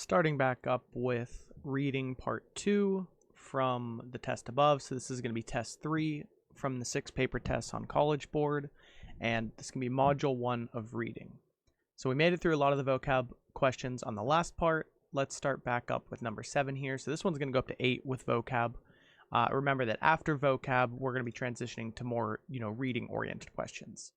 Starting back up with reading part 2 from the test above. So this is going to be test 3 from the 6 paper tests on College Board, and this can be module 1 of reading. So we made it through a lot of the vocab questions on the last part. Let's start back up with number 7 here. So this one's going to go up to 8 with vocab. Remember that after vocab, we're going to be transitioning to more, reading-oriented questions.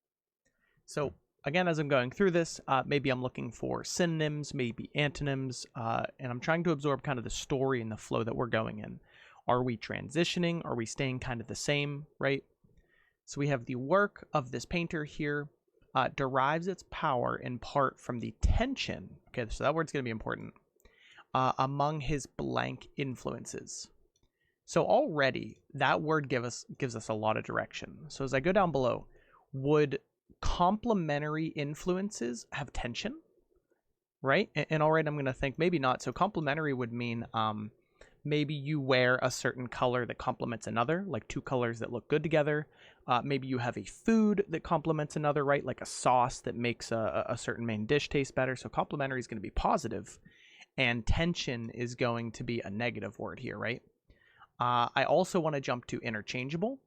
So again, as I'm going through this, maybe I'm looking for synonyms, maybe antonyms, and I'm trying to absorb kind of the story and the flow that we're going in. Are we transitioning? Are we staying kind of the same, right? So we have the work of this painter here derives its power in part from the tension, okay, so that word's going to be important, among his blank influences. So already that word gives us a lot of direction. So as I go down below, would complementary influences have tension, right? And already I'm going to think maybe not. So complementary would mean maybe you wear a certain color that complements another, like two colors that look good together. Maybe you have a food that complements another, right? Like a sauce that makes a certain main dish taste better. So complementary is going to be positive, and tension is going to be a negative word here, right? I also want to jump to interchangeable.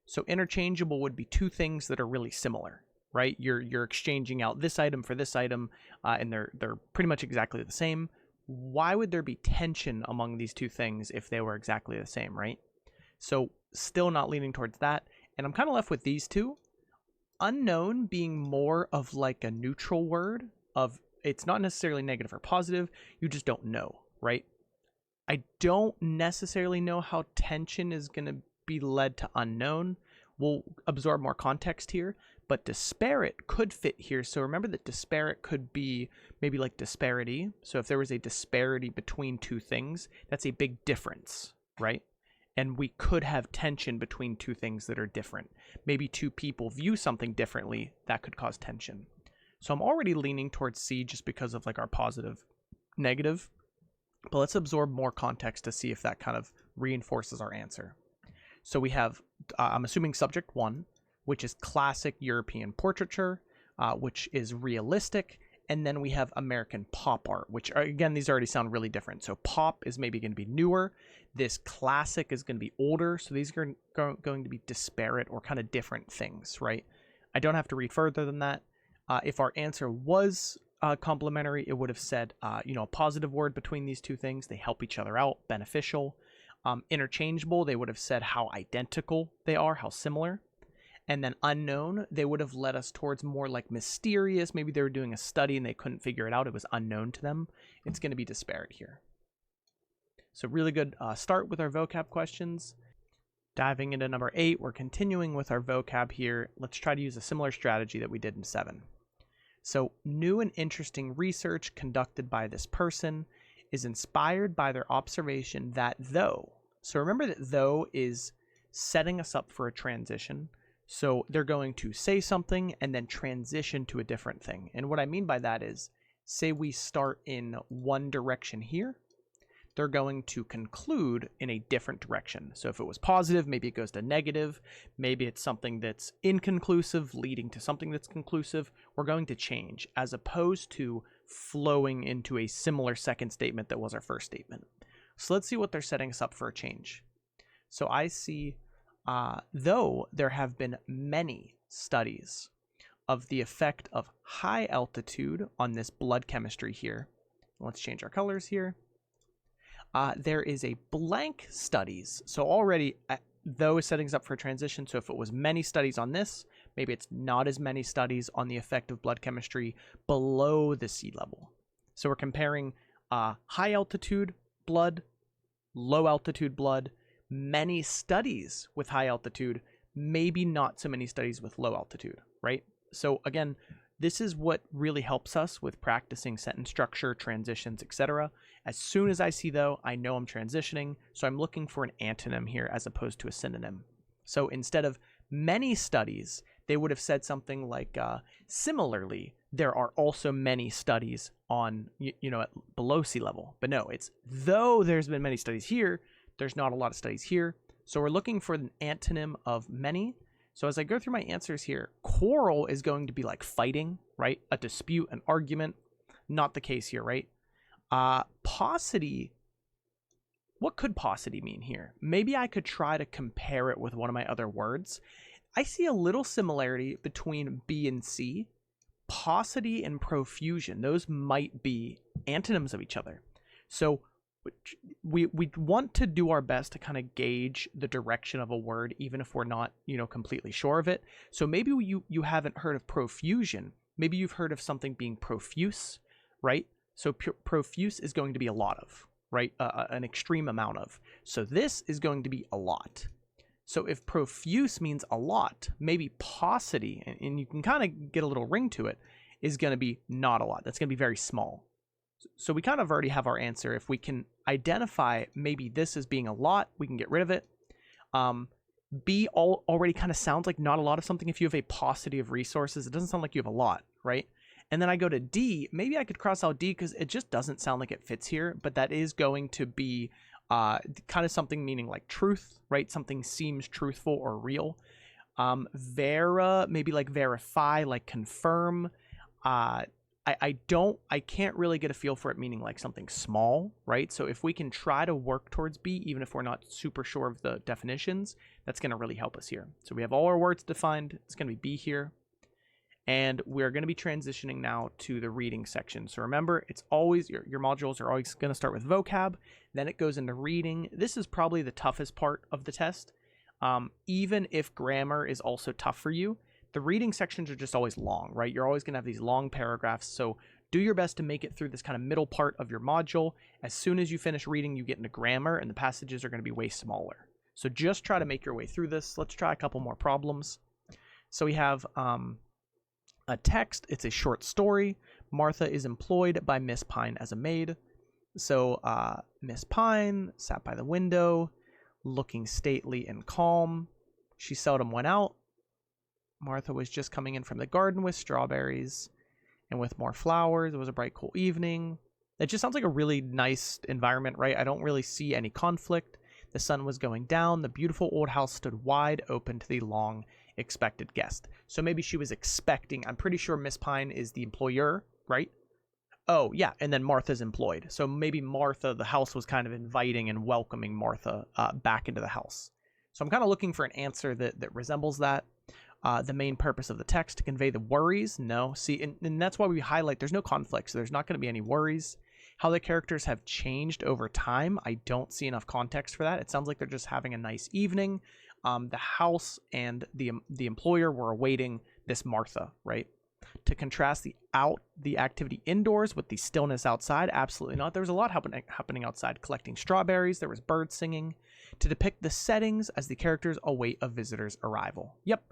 So interchangeable would be two things that are really similar, right? You're exchanging out this item for this item, and they're pretty much exactly the same. Why would there be tension among these two things if they were exactly the same, right? So still not leaning towards that. And I'm kind of left with these two. Unknown being more of like a neutral word of it's not necessarily negative or positive. You just don't know, right? I don't necessarily know how tension is going to be led to unknown. We'll absorb more context here, but disparate could fit here. So remember that disparate could be maybe like disparity. So if there was a disparity between two things, that's a big difference, right? And we could have tension between two things that are different. Maybe two people view something differently, that could cause tension. So I'm already leaning towards C just because of like our positive, negative. But let's absorb more context to see if that kind of reinforces our answer. So we have, I'm assuming subject 1, which is classic European portraiture, which is realistic. And then we have American pop art, which are, again, these already sound really different. So pop is maybe going to be newer. This classic is going to be older. So these are going to be disparate or kind of different things, right? I don't have to read further than that. If our answer was complementary, it would have said, a positive word between these two things. They help each other out, beneficial. Interchangeable, they would have said how identical they are, how similar. And then unknown, they would have led us towards more like mysterious. Maybe they were doing a study and they couldn't figure it out. It was unknown to them. It's going to be disparate here. So really good start with our vocab questions. Diving into number 8, we're continuing with our vocab here. Let's try to use a similar strategy that we did in 7. So new and interesting research conducted by this person is inspired by their observation that though, so remember that though is setting us up for a transition. So they're going to say something and then transition to a different thing. And what I mean by that is, say we start in one direction here, they're going to conclude in a different direction. So if it was positive, maybe it goes to negative. Maybe it's something that's inconclusive leading to something that's conclusive. We're going to change as opposed to flowing into a similar second statement that was our first statement. So let's see what they're setting us up for a change. So I see, though there have been many studies of the effect of high altitude on this blood chemistry here. Let's change our colors here. There is a blank studies. So already, though is setting us up for a transition. So if it was many studies on this, maybe it's not as many studies on the effect of blood chemistry below the sea level. So we're comparing high altitude blood, low altitude blood, many studies with high altitude, maybe not so many studies with low altitude, right? So again, this is what really helps us with practicing sentence structure, transitions, etc. As soon as I see though, I know I'm transitioning, so I'm looking for an antonym here as opposed to a synonym. So instead of many studies, they would have said something like, similarly, there are also many studies on, at below sea level. But no, it's though there's been many studies here, there's not a lot of studies here. So we're looking for an antonym of many. So as I go through my answers here, quarrel is going to be like fighting, right? A dispute, an argument. Not the case here, right? paucity, what could paucity mean here? Maybe I could try to compare it with one of my other words. I see a little similarity between B and C. Paucity and profusion, those might be antonyms of each other. So we want to do our best to kind of gauge the direction of a word, even if we're not, completely sure of it. So maybe you haven't heard of profusion. Maybe you've heard of something being profuse, right? So profuse is going to be a lot of, right? An extreme amount of. So this is going to be a lot. So if profuse means a lot, maybe paucity, and you can kind of get a little ring to it, is going to be not a lot. That's going to be very small. So we kind of already have our answer. If we can identify maybe this as being a lot, we can get rid of it. B already kind of sounds like not a lot of something. If you have a paucity of resources, it doesn't sound like you have a lot, right? And then I go to D. Maybe I could cross out D because it just doesn't sound like it fits here, but that is going to be kind of something meaning like truth, right? Something seems truthful or real. Vera, maybe like verify, like confirm. I can't really get a feel for it meaning like something small, right? So if we can try to work towards B, even if we're not super sure of the definitions, that's going to really help us here. So we have all our words defined. It's going to be B here. And we're going to be transitioning now to the reading section. So remember, it's always, your modules are always going to start with vocab, then it goes into reading. This is probably the toughest part of the test. Even if grammar is also tough for you, the reading sections are just always long, right? You're always going to have these long paragraphs. So do your best to make it through this kind of middle part of your module. As soon as you finish reading, you get into grammar, and the passages are going to be way smaller. So just try to make your way through this. Let's try a couple more problems. So we have a text. It's a short story. Martha is employed by Miss Pine as a maid. So Miss Pine sat by the window, looking stately and calm. She seldom went out. Martha was just coming in from the garden with strawberries and with more flowers. It was a bright, cool evening. It just sounds like a really nice environment, right? I don't really see any conflict. The sun was going down. The beautiful old house stood wide open to the long expected guest. So maybe she was expecting, I'm pretty sure Miss Pine is the employer, right? Oh, yeah, and then Martha's employed. So maybe Martha, the house was kind of inviting and welcoming Martha back into the house. So I'm kind of looking for an answer that resembles that. The main purpose of the text to convey the worries. No. See, and that's why we highlight there's no conflict, so there's not going to be any worries. How the characters have changed over time, I don't see enough context for that. It sounds like they're just having a nice evening. The house and the employer were awaiting this Martha, right? To contrast the activity indoors with the stillness outside, absolutely not. There was a lot happening outside, collecting strawberries. There was birds singing. To depict the settings as the characters await a visitor's arrival. Yep.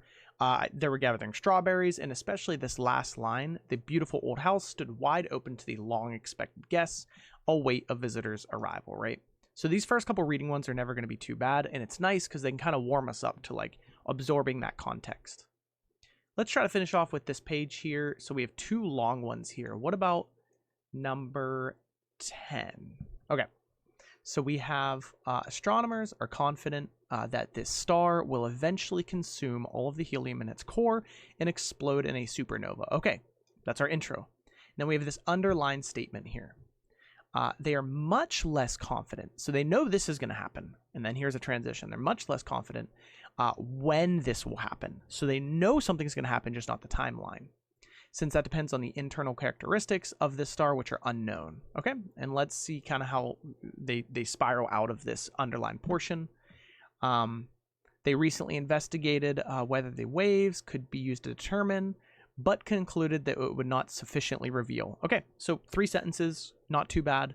They were gathering strawberries, and especially this last line, the beautiful old house stood wide open to the long-expected guests, await a visitor's arrival, right? So these first couple reading ones are never going to be too bad, and it's nice because they can kind of warm us up to like absorbing that context. Let's try to finish off with this page here. So we have two long ones here. What about number 10? Okay. So we have astronomers are confident that this star will eventually consume all of the helium in its core and explode in a supernova. Okay, that's our intro. Then we have this underlined statement here. They are much less confident. So they know this is going to happen. And then here's a transition. They're much less confident when this will happen. So they know something's going to happen, just not the timeline. Since that depends on the internal characteristics of this star, which are unknown. Okay, and let's see kind of how they spiral out of this underlined portion. They recently investigated whether the waves could be used to determine, but concluded that it would not sufficiently reveal. Okay, so 3 sentences, not too bad.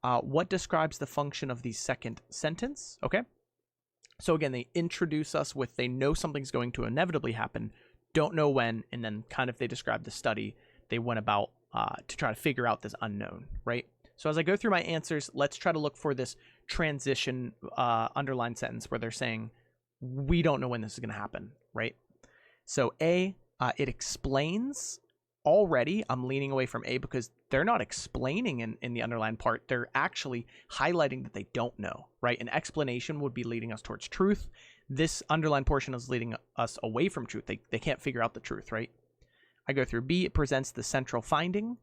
What describes the function of the second sentence? Okay, so again, they introduce us with they know something's going to inevitably happen, don't know when, and then kind of they describe the study they went about to try to figure out this unknown, right? So as I go through my answers, let's try to look for this transition underlined sentence where they're saying, we don't know when this is going to happen, right? So A, it explains. Already, I'm leaning away from A because they're not explaining in the underlined part. They're actually highlighting that they don't know, right? An explanation would be leading us towards truth. This underlined portion is leading us away from truth. They can't figure out the truth, right? I go through B. It presents the central finding.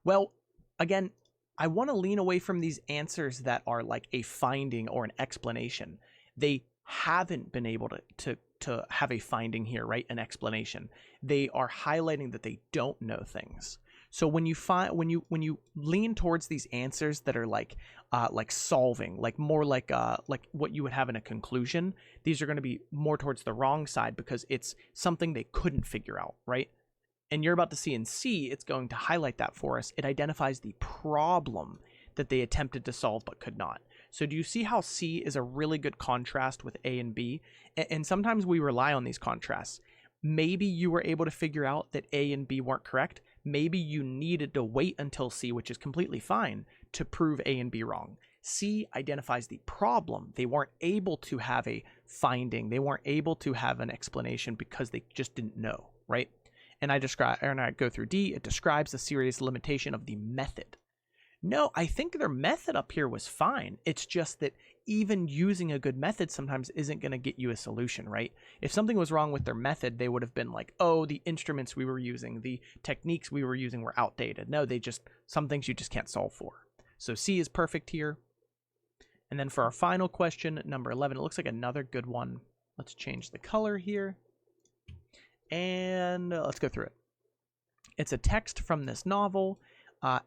Well, again, I want to lean away from these answers that are like a finding or an explanation. They haven't been able to have a finding here, right? An explanation. They are highlighting that they don't know things. So when you lean towards these answers that are like solving, like more like what you would have in a conclusion, these are going to be more towards the wrong side because it's something they couldn't figure out, right? And you're about to see in C, it's going to highlight that for us. It identifies the problem that they attempted to solve but could not. So do you see how C is a really good contrast with A and B? And sometimes we rely on these contrasts. Maybe you were able to figure out that A and B weren't correct. Maybe you needed to wait until C, which is completely fine, to prove A and B wrong. C identifies the problem. They weren't able to have a finding. They weren't able to have an explanation because they just didn't know, right? And I go through D, it describes the serious limitation of the method. No, I think their method up here was fine. It's just that even using a good method sometimes isn't going to get you a solution, right? If something was wrong with their method, they would have been like, oh, the instruments we were using, the techniques we were using were outdated. No, some things you just can't solve for. So C is perfect here. And then for our final question, number 11, it looks like another good one. Let's change the color here. And let's go through it. It's a text from this novel.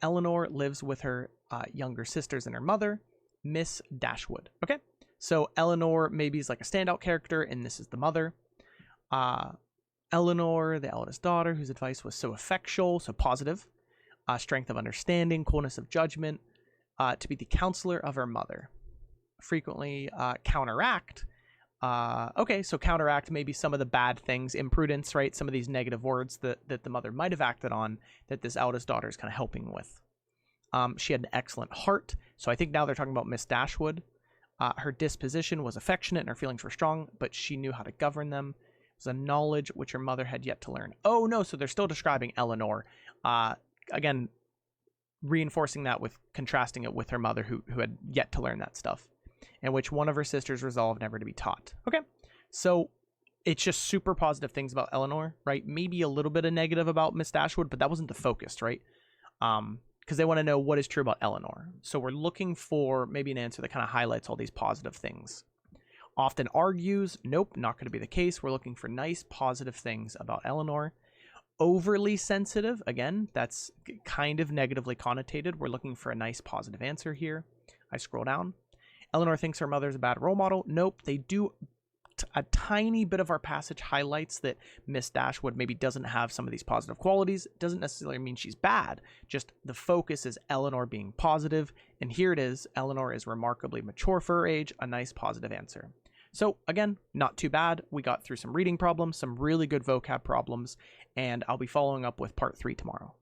Eleanor lives with her younger sisters and her mother, Miss Dashwood. Okay, so Eleanor maybe is like a standout character, and this is the mother. Eleanor, the eldest daughter, whose advice was so effectual, so positive, strength of understanding, coolness of judgment, to be the counselor of her mother. Frequently counteract. Okay, so counteract maybe some of the bad things, imprudence, right? Some of these negative words that the mother might have acted on that this eldest daughter is kind of helping with. She had an excellent heart. So I think now they're talking about Miss Dashwood. Her disposition was affectionate and her feelings were strong, but she knew how to govern them. It was a knowledge which her mother had yet to learn. Oh, no, so they're still describing Eleanor. Again, reinforcing that with contrasting it with her mother who had yet to learn that stuff. And which one of her sisters resolved never to be taught. Okay, so it's just super positive things about Eleanor, right? Maybe a little bit of negative about Miss Dashwood, but that wasn't the focus, right? Because they want to know what is true about Eleanor. So we're looking for maybe an answer that kind of highlights all these positive things. Often argues, nope, not going to be the case. We're looking for nice positive things about Eleanor. Overly sensitive, again, that's kind of negatively connotated. We're looking for a nice positive answer here. I scroll down. Eleanor thinks her mother's a bad role model. Nope, they do. A tiny bit of our passage highlights that Miss Dashwood maybe doesn't have some of these positive qualities. Doesn't necessarily mean she's bad. Just the focus is Eleanor being positive. And here it is. Eleanor is remarkably mature for her age. A nice positive answer. So again, not too bad. We got through some reading problems, some really good vocab problems, and I'll be following up with part 3 tomorrow.